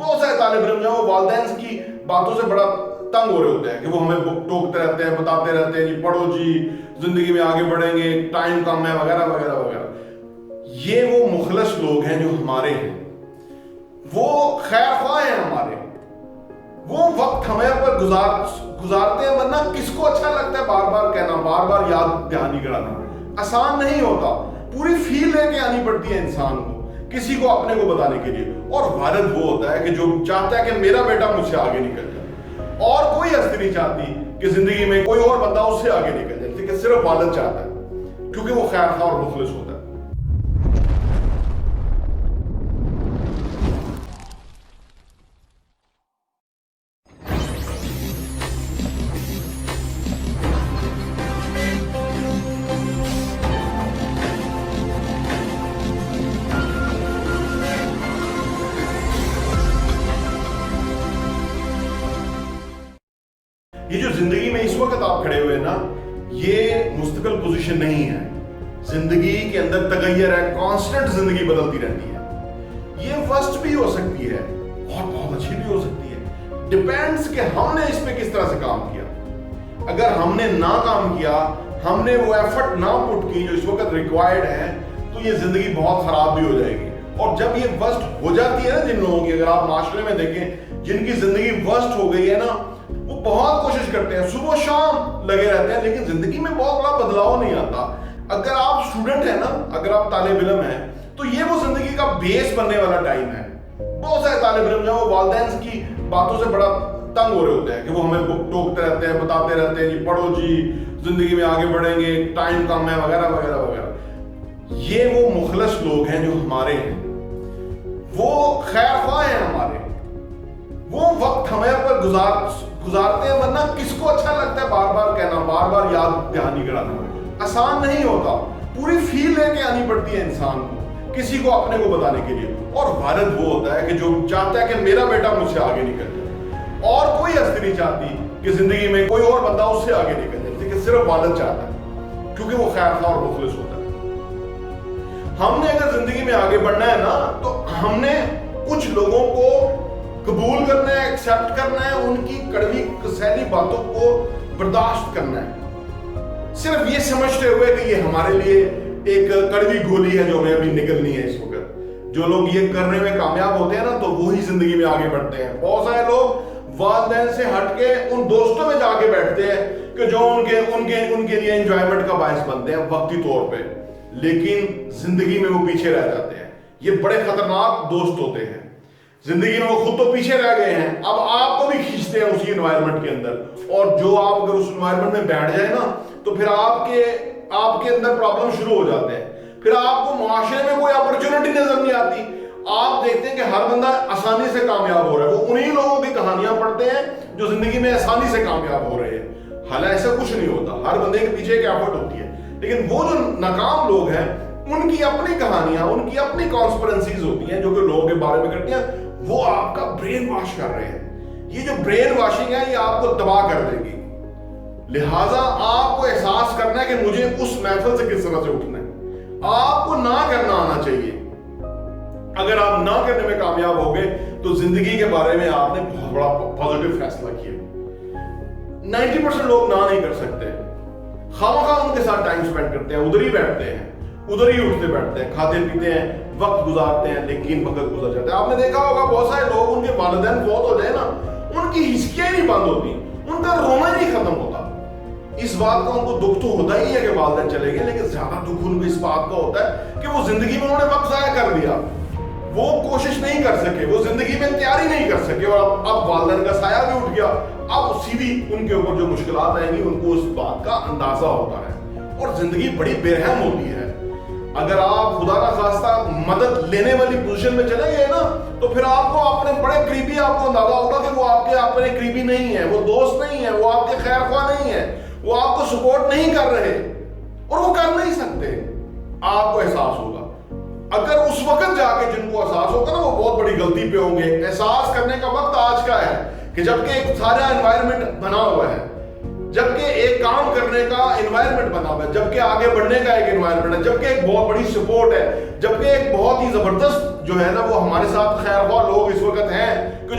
بہت سارے طالب علم جو ہیں وہ والدین کی باتوں سے بڑا تنگ ہو رہے ہوتے ہیں کہ وہ ہمیں ٹوکتے رہتے ہیں، بتاتے رہتے ہیں جی پڑھو جی زندگی میں آگے بڑھیں گے، ٹائم کم ہے وغیرہ وغیرہ وغیرہ۔ یہ وہ مخلص لوگ ہیں جو ہمارے ہیں، وہ خیر خواہ ہیں ہمارے، وہ وقت ہمیں پر گزارتے ہیں، ورنہ کس کو اچھا لگتا ہے بار بار کہنا، بار بار یاد دہانی کرانا؟ آسان نہیں ہوتا، پوری فیل لے کے آنی پڑتی ہے انسان کو کسی کو اپنے کو بتانے کے لیے۔ اور والد وہ ہوتا ہے کہ جو چاہتا ہے کہ میرا بیٹا مجھ سے آگے نکل جائے، اور کوئی ہستی نہیں چاہتی کہ زندگی میں کوئی اور بندہ اس سے آگے نکل جائے، لیکن صرف والد چاہتا ہے کیونکہ وہ خیر خواہ اور مخلص ہوتا ہے۔ یہ جو زندگی میں اس وقت آپ کھڑے ہوئے نا، یہ مستقل پوزیشن نہیں ہے۔ زندگی کے اندر تغیر ہے، کانسٹنٹ زندگی بدلتی رہتی ہے۔ یہ فرسٹ بھی ہو سکتی ہے اور بہت اچھی بھی ہو سکتی ہے، ڈیپینڈز کہ ہم نے اس پہ کس طرح سے کام کیا۔ اگر ہم نے نہ کام کیا، ہم نے وہ ایفرٹ نہ پٹ کی جو اس وقت ریکوائرڈ ہے، تو یہ زندگی بہت خراب بھی ہو جائے گی۔ اور جب یہ ورسٹ ہو جاتی ہے نا جن لوگوں کی، اگر آپ معاشرے میں دیکھیں جن کی زندگی ورسٹ ہو گئی ہے نا، وہ بہت کوشش کرتے ہیں، صبح شام لگے رہتے ہیں، لیکن زندگی میں بہت بڑا بدلاؤ نہیں آتا۔ اگر آپ اسٹوڈنٹ ہیں نا، اگر آپ طالب علم ہیں، تو یہ وہ زندگی کا بیس بننے والا ٹائم ہے۔ بہت سارے طالب علم جو ہیں وہ والدین کی باتوں سے بڑا تنگ ہو رہے ہوتے ہیں کہ وہ ہمیں ٹوکتے رہتے ہیں، بتاتے رہتے ہیں جی پڑھو جی زندگی میں آگے بڑھیں گے، ٹائم کم ہے وغیرہ وغیرہ وغیرہ۔ یہ وہ مخلص لوگ ہیں جو ہمارے ہیں، وہ خیر خواہ ہیں ہمارے، وہ وقت ہمیں پر گزارتے ہیں، ورنہ کس کو اچھا لگتا ہے بار بار کہنا، بار بار یاد دہانی کرانا؟ آسان نہیں ہوتا، پوری فیل لے کے آنی پڑتی ہے انسان کو کسی کو اپنے کو بتانے کے لیے۔ اور والد وہ ہوتا ہے کہ جو چاہتا ہے کہ میرا بیٹا مجھ سے آگے نکل جائے، اور کوئی ہستی نہیں چاہتی کہ زندگی میں کوئی اور بندہ اس سے آگے نکل جائے، لیکن صرف والد چاہتا ہے کیونکہ وہ خیر خواہ اور مخلص ہوتا ہے۔ ہم نے اگر زندگی میں آگے بڑھنا ہے نا، تو ہم نے کچھ لوگوں کو قبول کرنا ہے، ایکسیپٹ کرنا ہے، ان کی کڑوی کسیلی باتوں کو برداشت کرنا ہے، صرف یہ سمجھتے ہوئے کہ یہ ہمارے لیے ایک کڑوی گولی ہے جو ہمیں ابھی نکلنی ہے اس وقت۔ جو لوگ یہ کرنے میں کامیاب ہوتے ہیں نا، تو وہی زندگی میں آگے بڑھتے ہیں۔ بہت سارے لوگ والدین سے ہٹ کے ان دوستوں میں جا کے بیٹھتے ہیں کہ جو ان کے لیے انجوائمنٹ کا باعث بنتے ہیں وقتی طور پہ، لیکن زندگی میں وہ پیچھے رہ جاتے ہیں۔ یہ بڑے خطرناک دوست ہوتے ہیں، زندگی میں وہ خود تو پیچھے رہ گئے ہیں، اب آپ کو بھی کھینچتے ہیں اسی انوائرمنٹ کے اندر، اور جو آپ اگر اس انوائرمنٹ میں بیٹھ جائے نا، تو پھر آپ کے اندر پرابلم شروع ہو جاتے ہیں۔ پھر آپ کو معاشرے میں کوئی اپرچونٹی نظر نہیں آتی۔ آپ دیکھتے ہیں کہ ہر بندہ آسانی سے کامیاب ہو رہا ہے، وہ انہی لوگوں کی کہانیاں پڑھتے ہیں جو زندگی میں آسانی سے کامیاب ہو رہے ہیں۔ حالانکہ ایسا کچھ نہیں ہوتا، ہر بندے کے پیچھے ایک ایفرٹ ہوتی ہے، لیکن وہ جو ناکام لوگ ہیں ان کی اپنی کہانیاں، ان کی اپنی کانسپرنسیز ہوتی ہیں جو کہ لوگوں کے بارے میں کرتی ہیں، وہ آپ کا برین واش کر رہے ہیں۔ یہ جو برین واشنگ ہے یہ آپ کو تباہ کر دے گی۔ لہٰذا آپ کو احساس کرنا ہے کہ مجھے اس محفل سے کس طرح سے اٹھنا ہے۔ آپ کو نہ کرنا آنا چاہیے۔ اگر آپ نہ کرنے میں کامیاب ہو گئے تو زندگی کے بارے میں آپ نے بہت بڑا پازیٹیو فیصلہ کیا۔ 90% لوگ نہ نہیں کر سکتے، خواہ ان کے ساتھ ٹائم سپینڈ کرتے ہیں، ادھر ہی بیٹھتے ہیں، ادھر ہی اٹھتے بیٹھتے ہیں، کھاتے پیتے ہیں، وقت گزارتے ہیں، لیکن وقت گزر جاتا ہے۔ آپ نے دیکھا ہوگا بہت سارے لوگ، ان کے والدین فوت ہو جائے نا، ان کی ہچکیاں نہیں بند ہوتی، ان کا رونا ہی نہیں ختم ہوتا۔ اس بات کا ان کو دکھ تو ہوتا ہی ہے کہ والدین چلے گئے، لیکن زیادہ دکھ ان کو اس بات کا ہوتا ہے کہ وہ زندگی میں انہوں نے وقت ضائع کر دیا، وہ کوشش نہیں کر سکے، وہ زندگی میں تیاری نہیں کر سکے، اور اب والدین کا سایہ بھی اٹھ گیا۔ اب سیدھی ان کے اوپر جو مشکلات آئیں گی ان کو اس بات کا اندازہ ہوتا ہے، اور زندگی بڑی بے رحم ہوتی ہے۔ اگر آپ خدا نہ خواستہ مدد لینے والی پوزیشن میں چلے گئے نا، تو پھر آپ کو اپنے بڑے قریبی، آپ کو اندازہ ہوگا کہ وہ آپ کے اپنے قریبی نہیں ہیں، وہ دوست نہیں ہیں، وہ آپ کے خیر خواہ نہیں ہیں، وہ آپ کو سپورٹ نہیں کر رہے، اور وہ کر نہیں سکتے۔ آپ کو احساس ہوگا، اگر اس وقت جا کے جن کو احساس ہوگا نا، وہ بہت بڑی غلطی پہ ہوں گے۔ احساس کرنے کا وقت آج کا ہے کہ جبکہ ایک سارا انوائرمنٹ بنا ہوا ہے، جبکہ ایک کام کرنے کا انوائرمنٹ بنا ہوا ہے، جبکہ آگے بڑھنے کا ایک انوائرمنٹ ہے، جبکہ ایک بہت بڑی سپورٹ ہے، جبکہ ایک بہت ہی زبردست جو ہے نا وہ ہمارے ساتھ خیر خواہ لوگ اس وقت ہیں